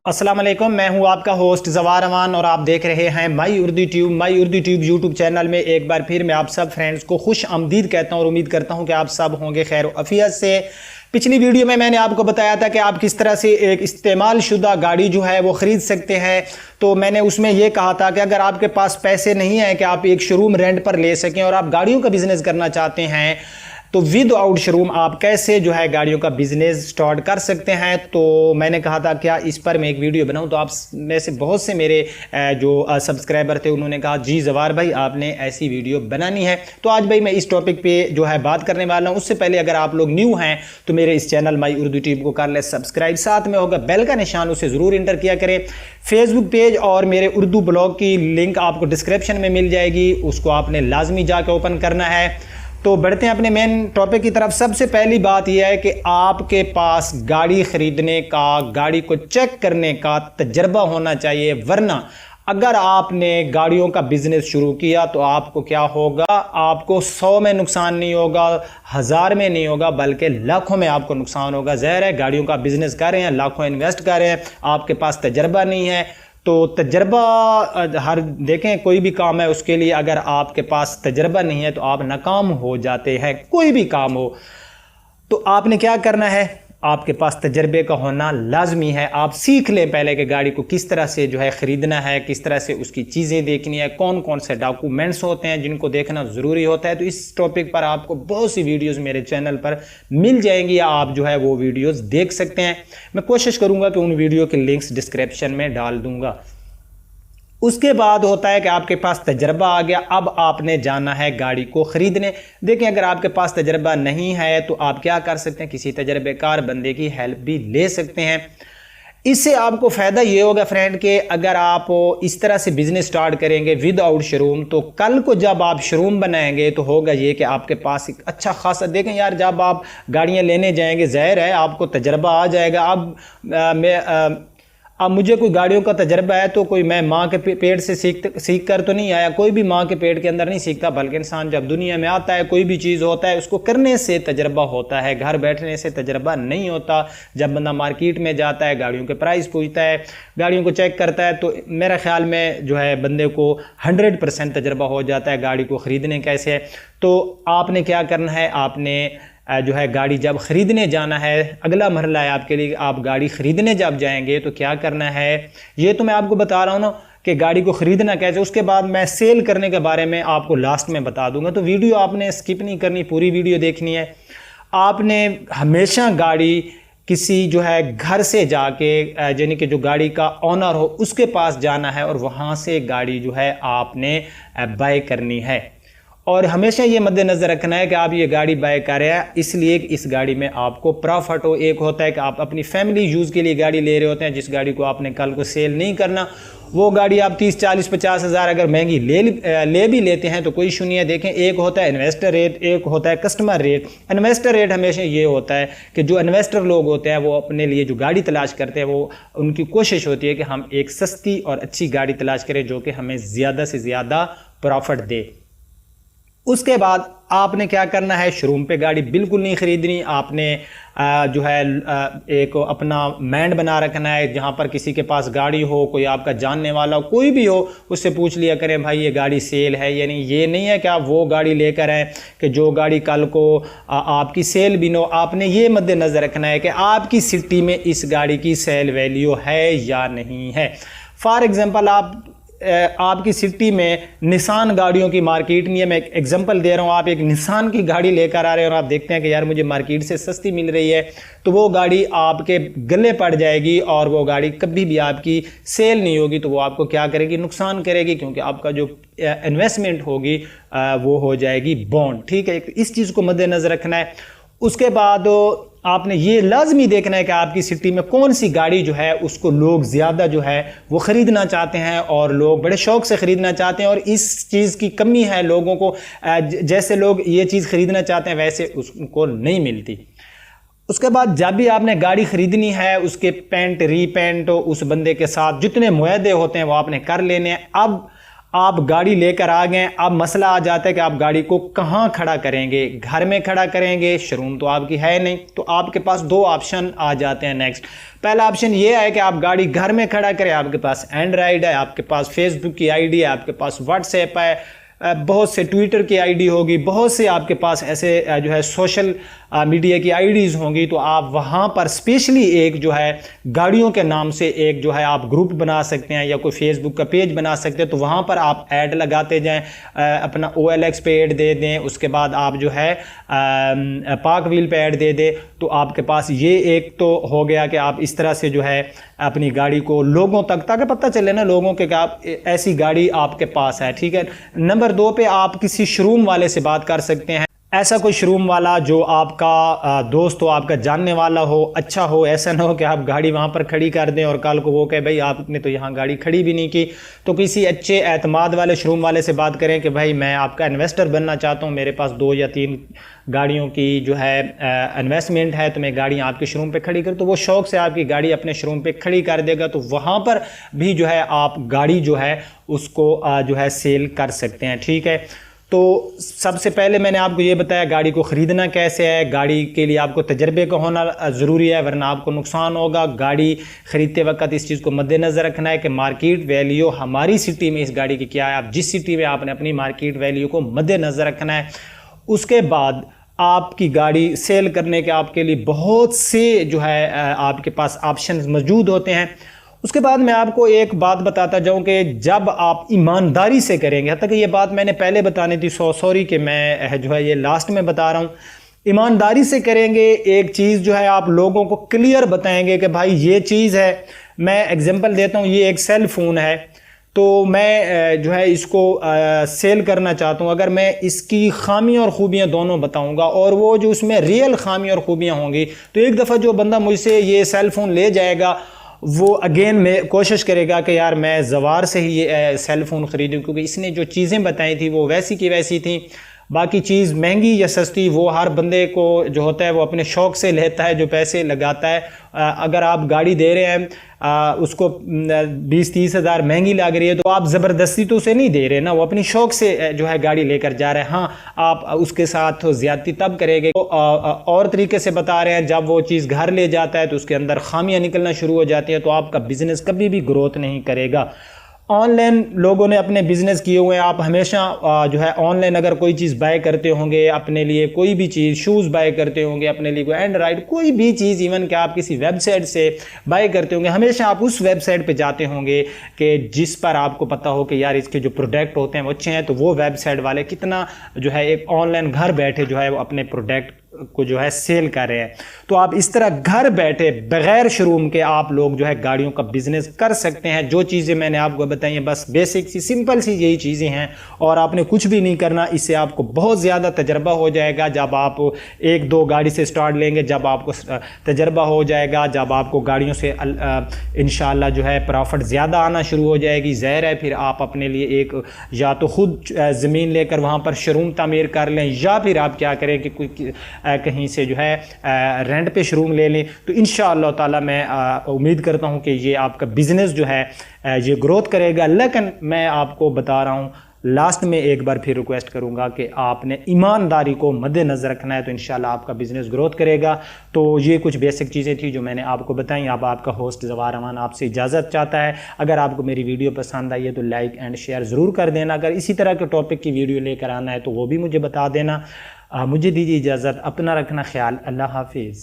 अस्सलाम वालेकुम, मैं हूं आपका होस्ट ज़वार अमान और आप देख रहे हैं माई उर्दू ट्यूब यूट्यूब चैनल में। एक बार फिर मैं आप सब फ्रेंड्स को खुश आमदीद कहता हूं और उम्मीद करता हूं कि आप सब होंगे खैर अफियत से। पिछली वीडियो में मैंने आपको बताया था कि आप किस तरह से एक इस्तेमाल शुदा गाड़ी जो है वो ख़रीद सकते हैं। तो मैंने उसमें यह कहा था कि अगर आपके पास पैसे नहीं हैं कि आप एक शोरूम रेंट पर ले सकें और आप गाड़ियों का बिज़नेस करना चाहते हैं तो विदाउट शोरूम आप कैसे जो है गाड़ियों का बिजनेस स्टार्ट कर सकते हैं। तो मैंने कहा था क्या इस पर मैं एक वीडियो बनाऊं, तो आप में से बहुत से मेरे जो सब्सक्राइबर थे उन्होंने कहा जी ज़वार भाई आपने ऐसी वीडियो बनानी है। तो आज भाई मैं इस टॉपिक पे जो है बात करने वाला हूं। उससे पहले अगर आप लोग न्यू हैं तो मेरे इस चैनल माई उर्दू ट्यूब को कर ले सब्सक्राइब, साथ में होगा बेल का निशान, उसे ज़रूर इंटर किया करें। फेसबुक पेज और मेरे उर्दू ब्लॉग की लिंक आपको डिस्क्रिप्शन में मिल जाएगी, उसको आपने लाजमी जाके ओपन करना है। तो बढ़ते हैं अपने मेन टॉपिक की तरफ। सबसे पहली बात यह है कि आपके पास गाड़ी खरीदने का, गाड़ी को चेक करने का तजर्बा होना चाहिए, वरना अगर आपने गाड़ियों का बिजनेस शुरू किया तो आपको क्या होगा, आपको 100 में नुकसान नहीं होगा, 1000 में नहीं होगा, बल्कि लाखों में आपको नुकसान होगा। ज़ाहिर है गाड़ियों का बिजनेस कर रहे हैं, लाखों इन्वेस्ट कर रहे हैं, आपके पास तजर्बा नहीं है। तो तजर्बा हर देखें कोई भी काम है उसके लिए अगर आपके पास तजर्बा नहीं है तो आप नाकाम हो जाते हैं। कोई भी काम हो तो आपने क्या करना है, आपके पास तजर्बे का होना लाजमी है। आप सीख लें पहले कि गाड़ी को किस तरह से जो है ख़रीदना है, किस तरह से उसकी चीज़ें देखनी है, कौन कौन से डॉक्यूमेंट्स होते हैं जिनको देखना ज़रूरी होता है। तो इस टॉपिक पर आपको बहुत सी वीडियोस मेरे चैनल पर मिल जाएंगी, या आप जो है वो वीडियोस देख सकते हैं। मैं कोशिश करूँगा कि उन वीडियो के लिंक्स डिस्क्रिप्शन में डाल दूँगा। उसके बाद होता है कि आपके पास तजर्बा आ गया, अब आपने जाना है गाड़ी को ख़रीदने। देखें अगर आपके पास तजर्बा नहीं है तो आप क्या कर सकते हैं, किसी तजर्बेकार बंदे की हेल्प भी ले सकते हैं। इससे आपको फ़ायदा ये होगा फ्रेंड कि अगर आप इस तरह से बिज़नेस स्टार्ट करेंगे विदाउट शोरूम, तो कल को जब आप शोरूम बनाएंगे तो होगा ये कि आपके पास एक अच्छा खासा, देखें यार जब आप गाड़ियाँ लेने जाएंगे ज़ाहिर है आपको तजर्बा आ जाएगा। अब मुझे कोई गाड़ियों का तजर्बा है तो कोई मैं माँ के पेट से सीख कर तो नहीं आया, कोई भी माँ के पेट के अंदर नहीं सीखता, बल्कि इंसान जब दुनिया में आता है कोई भी चीज़ होता है उसको करने से तजर्बा होता है, घर बैठने से तजर्बा नहीं होता। जब बंदा मार्केट में जाता है, गाड़ियों के प्राइस पूछता है, गाड़ियों को चेक करता है, तो मेरा ख्याल में जो है बंदे को 100% तजर्बा हो जाता है गाड़ी को ख़रीदने कैसे है। तो आपने क्या करना है, आपने जो है गाड़ी जब ख़रीदने जाना है, अगला मरहला है आपके लिए, आप गाड़ी ख़रीदने जब जाएंगे तो क्या करना है, ये तो मैं आपको बता रहा हूँ ना कि गाड़ी को ख़रीदना कैसे। उसके बाद मैं सेल करने के बारे में आपको लास्ट में बता दूंगा। तो वीडियो आपने स्किप नहीं करनी, पूरी वीडियो देखनी है। आपने हमेशा गाड़ी किसी जो है घर से जाके, यानी कि जो गाड़ी का ऑनर हो उसके पास जाना है और वहाँ से गाड़ी जो है आपने बाय करनी है। और हमेशा ये मद्देनज़र रखना है कि आप ये गाड़ी बाय कर रहे हैं इसलिए कि इस गाड़ी में आपको प्रॉफिट हो। एक होता है कि आप अपनी फैमिली यूज़ के लिए गाड़ी ले रहे होते हैं, जिस गाड़ी को आपने कल को सेल नहीं करना, वो गाड़ी आप 30, 40, 50 हज़ार अगर महंगी ले भी लेते हैं तो कोई इशू नहीं है। देखें एक होता है इन्वेस्टर रेट, एक होता है कस्टमर रेट। इन्वेस्टर रेट हमेशा ये होता है कि जो इन्वेस्टर लोग होते हैं वो अपने लिए जो गाड़ी तलाश करते हैं, वो उनकी कोशिश होती है कि हम एक सस्ती और अच्छी गाड़ी तलाश करें जो कि हमें ज़्यादा से ज़्यादा प्रॉफिट दे। उसके बाद आपने क्या करना है, शोरूम पे गाड़ी बिल्कुल नहीं ख़रीदनी। आपने जो है एक अपना मैंड बना रखना है, जहाँ पर किसी के पास गाड़ी हो, कोई आपका जानने वाला हो, कोई भी हो, उससे पूछ लिया करें भाई ये गाड़ी सेल है। यानी ये नहीं है कि आप वो गाड़ी लेकर आए कि जो गाड़ी कल को आपकी सेल भी न हो। आपने ये मद्देनज़र रखना है कि आपकी सिटी में इस गाड़ी की सेल वैल्यू है या नहीं है। फॉर एग्ज़ाम्पल आपकी सिटी में निसान गाड़ियों की मार्केट नहीं है, मैं एक एग्जांपल दे रहा हूँ। आप एक निसान की गाड़ी लेकर आ रहे हैं और आप देखते हैं कि यार मुझे मार्केट से सस्ती मिल रही है, तो वो गाड़ी आपके गले पड़ जाएगी और वो गाड़ी कभी भी आपकी सेल नहीं होगी। तो वो आपको क्या करेगी, नुकसान करेगी, क्योंकि आपका जो इन्वेस्टमेंट होगी वो हो जाएगी बॉन्ड। ठीक है, इस चीज़ को मद्देनज़र रखना है। उसके बाद आपने ये लाजमी देखना है कि आपकी सिटी में कौन सी गाड़ी जो है उसको लोग ज़्यादा जो है वो ख़रीदना चाहते हैं और लोग बड़े शौक़ से ख़रीदना चाहते हैं, और इस चीज़ की कमी है लोगों को। जैसे लोग ये चीज़ ख़रीदना चाहते हैं वैसे उसको नहीं मिलती। उसके बाद जब भी आपने गाड़ी ख़रीदनी है, उसके पेंट रीपेंट उस बंदे के साथ जितने मुआहदे होते हैं वो आपने कर लेने हैं। अब आप गाड़ी लेकर आ गए, अब मसला आ जाता है कि आप गाड़ी को कहाँ खड़ा करेंगे, घर में खड़ा करेंगे, शोरूम तो आपकी है नहीं, तो आपके पास दो ऑप्शन आ जाते हैं नेक्स्ट। पहला ऑप्शन ये है कि आप गाड़ी घर में खड़ा करें, आपके पास एंड्रॉयड है, आपके पास फेसबुक की आईडी है, आपके पास व्हाट्सएप है, बहुत से ट्विटर की आईडी होगी, बहुत से आपके पास ऐसे जो है सोशल मीडिया की आईडीज़ होंगी, तो आप वहाँ पर स्पेशली एक जो है गाड़ियों के नाम से एक जो है आप ग्रुप बना सकते हैं या कोई फेसबुक का पेज बना सकते हैं। तो वहाँ पर आप ऐड लगाते जाएं, अपना OLX पे ऐड दे दें, उसके बाद आप जो है पार्क व्हील पे ऐड दे दें। तो आपके पास ये एक तो हो गया कि आप इस तरह से जो है अपनी गाड़ी को लोगों तक, ताकि पता चले ना लोगों के कि आप ऐसी गाड़ी आपके पास है, ठीक है। नंबर 2 पे आप किसी शोरूम वाले से बात कर सकते हैं, ऐसा कोई शोरूम वाला जो आपका दोस्त हो, आपका जानने वाला हो, अच्छा हो। ऐसा ना हो कि आप गाड़ी वहाँ पर खड़ी कर दें और कल को वो कहे भाई आपने तो यहाँ गाड़ी खड़ी भी नहीं की। तो किसी अच्छे एतमाद वाले शोरूम वाले से बात करें कि भाई मैं आपका इन्वेस्टर बनना चाहता हूँ, मेरे पास 2 या 3 गाड़ियों की जो है इन्वेस्टमेंट है, तो मैं गाड़ी आपके शोरूम पे खड़ी कर, तो वो शौक से आपकी गाड़ी अपने शोरूम पे खड़ी कर देगा। तो वहाँ पर भी जो है आप गाड़ी जो है उसको जो है सेल कर सकते हैं, ठीक है। तो सबसे पहले मैंने आपको ये बताया गाड़ी को ख़रीदना कैसे है। गाड़ी के लिए आपको तजर्बे का होना ज़रूरी है, वरना आपको नुकसान होगा। गाड़ी ख़रीदते वक्त इस चीज़ को मद्देनज़र रखना है कि मार्केट वैल्यू हमारी सिटी में इस गाड़ी की क्या है। आप जिस सिटी में आपने अपनी मार्केट वैल्यू को मद्देनज़र रखना है। उसके बाद आपकी गाड़ी सेल करने के आपके लिए बहुत से जो है आपके पास ऑप्शन मौजूद होते हैं। उसके बाद मैं आपको एक बात बताता जाऊं कि जब आप ईमानदारी से करेंगे, हत्ता कि ये बात मैंने पहले बतानी थी, सॉरी कि मैं जो है ये लास्ट में बता रहा हूं। ईमानदारी से करेंगे, एक चीज़ जो है आप लोगों को क्लियर बताएंगे कि भाई ये चीज़ है। मैं एग्जांपल देता हूं, ये एक सेल फ़ोन है, तो मैं जो है इसको सेल करना चाहता हूँ। अगर मैं इसकी खामी और ख़ूबियाँ दोनों बताऊँगा और वो जो उसमें रियल खामी और ख़ूबियाँ होंगी, तो एक दफ़ा जो बंदा मुझसे ये सेल फ़ोन ले जाएगा वो अगेन में कोशिश करेगा कि यार मैं जवार से ही ये सेल फ़ोन ख़रीदूँ, क्योंकि इसने जो चीज़ें बताई थी वो वैसी की वैसी थी। बाकी चीज़ महंगी या सस्ती वो हर बंदे को जो होता है वो अपने शौक़ से लेता है, जो पैसे लगाता है। अगर आप गाड़ी दे रहे हैं उसको 20-30 हज़ार महंगी लग रही है, तो आप ज़बरदस्ती तो उसे नहीं दे रहे ना, वो अपनी शौक़ से जो है गाड़ी लेकर जा रहे हैं। हाँ, आप उसके साथ ज़्यादती तब करेंगे। तो और तरीके से बता रहे हैं, जब वो चीज़ घर ले जाता है तो उसके अंदर खामियां निकलना शुरू हो जाती हैं, तो आपका बिज़नेस कभी भी ग्रोथ नहीं करेगा। ऑनलाइन लोगों ने अपने बिजनेस किए हुए हैं। आप हमेशा जो है ऑनलाइन अगर कोई चीज़ बाय करते होंगे अपने लिए, कोई भी चीज़, शूज़ बाय करते होंगे अपने लिए, कोई एंड्रॉइड, कोई भी चीज़, इवन कि आप किसी वेबसाइट से बाय करते होंगे, हमेशा आप उस वेबसाइट पे जाते होंगे कि जिस पर आपको पता हो कि यार इसके जो प्रोडक्ट होते हैं वो अच्छे हैं। तो वो वेबसाइट वाले कितना जो है एक ऑनलाइन घर बैठे जो है वो अपने प्रोडक्ट को जो है सेल कर रहे हैं। तो आप इस तरह घर बैठे बगैर शोरूम के आप लोग जो है गाड़ियों का बिजनेस कर सकते हैं। जो चीज़ें मैंने आपको बताई हैं बस बेसिक सी, सिंपल सी यही चीज़ें हैं और आपने कुछ भी नहीं करना। इससे आपको बहुत ज़्यादा तजर्बा हो जाएगा। जब आप 1-2 गाड़ी से स्टार्ट लेंगे, जब आपको तजर्बा हो जाएगा, जब आपको गाड़ियों से इंशाल्लाह जो है प्रॉफिट ज़्यादा आना शुरू हो जाएगी, ज़ाहिर है फिर आप अपने लिए एक या तो ख़ुद ज़मीन लेकर वहाँ पर शोरूम तामीर कर लें, या फिर आप क्या करें कि कोई कहीं से जो है रेंट पे शोरूम ले लें। तो इंशाअल्लाह ताला मैं उम्मीद करता हूँ कि ये आपका बिज़नेस जो है ये ग्रोथ करेगा। लेकिन मैं आपको बता रहा हूँ, लास्ट में एक बार फिर रिक्वेस्ट करूंगा कि आपने ईमानदारी को मद्देनज़र रखना है, तो इंशाल्लाह आपका बिज़नेस ग्रोथ करेगा। तो ये कुछ बेसिक चीज़ें थी जो मैंने आपको बताई। अब आपका होस्ट ज़वार अमान आपसे इजाज़त चाहता है। अगर आपको मेरी वीडियो पसंद आई है तो लाइक एंड शेयर ज़रूर कर देना। अगर इसी तरह के टॉपिक की वीडियो लेकर आना है तो वो भी मुझे बता देना। मुझे दीजिए इजाज़त, अपना रखना ख्याल, अल्लाह हाफिज़।